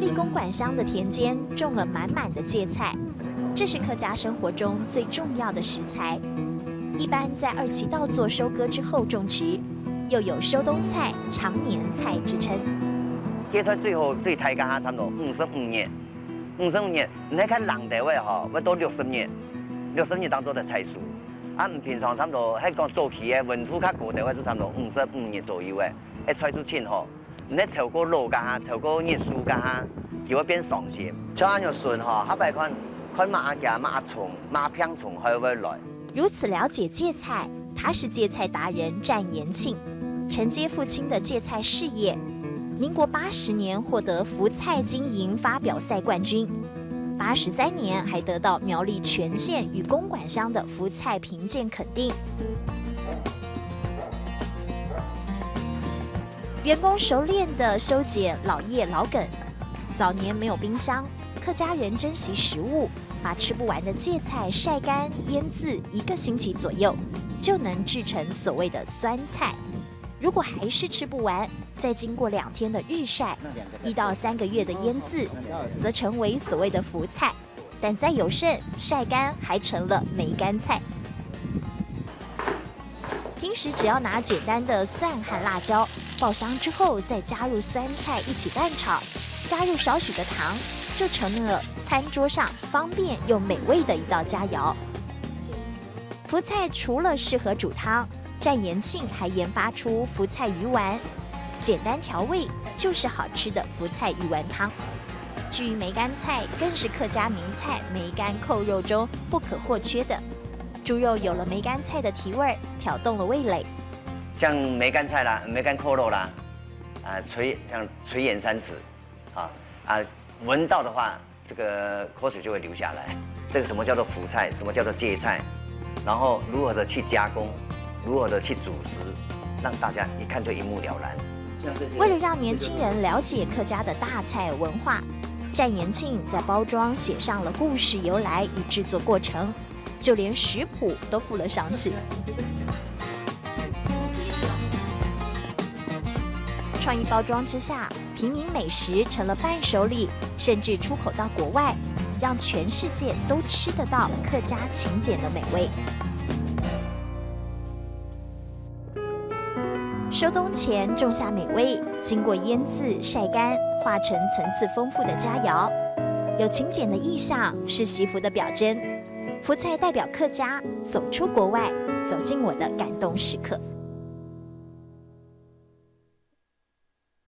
栗公馆乡的田间种了满满的芥菜，这是客家生活中最重要的食材。一般在2期稻作收割之后种植，又有收冬菜、长年菜之称。芥菜最大家差不多55年，55年，你睇人地位吼，要到60年，60年当中的菜数。啊，唔平常差不多，喺讲早期嘅温度较高地位，就差不多55年左右嘅，一菜出青吼，唔睇超过肉噶，超过热蔬噶，就会变爽些。像安样顺吼，下摆看马夹、马虫、马片虫还会来。如此了解芥菜，他是芥菜达人战延庆，承接父亲的芥菜事业。民国80年获得福菜经营发表赛冠军。83年还得到苗栗全县与公馆乡的福菜评鉴肯定。员工熟练地修剪老叶老梗。早年没有冰箱，客家人珍惜食物，把吃不完的芥菜晒干腌渍1个星期左右，就能制成所谓的酸菜。如果还是吃不完，再经过2天的日晒，1到3个月的腌渍，则成为所谓的福菜。但再有剩，晒干还成了梅干菜。平时只要拿简单的蒜和辣椒爆香之后，再加入酸菜一起拌炒，加入少许的糖，就成了餐桌上方便又美味的一道佳肴。福菜除了适合煮汤，战延庆还研发出福菜鱼丸，简单调味就是好吃的福菜鱼丸汤。至于梅干菜，更是客家名菜梅干扣肉中不可或缺的。猪肉有了梅干菜的提味，挑动了味蕾。像梅干菜啦、梅干扣肉啦，垂涎3尺，闻到的话，这个口水就会流下来。这个什么叫做福菜，什么叫做芥菜，然后如何的去加工，如何的去煮食，让大家一看就一目了然。为了让年轻人了解客家的大菜文化，战延庆在包装写上了故事由来与制作过程，就连食谱都附了上去。创意包装之下，平民美食成了伴手礼，甚至出口到国外，让全世界都吃得到客家勤俭的美味。收冬前种下美味，经过腌渍晒干，化成层次丰富的佳肴。有勤俭的意象，是惜福的表征。福菜代表客家走出国外，走进我的感动时刻。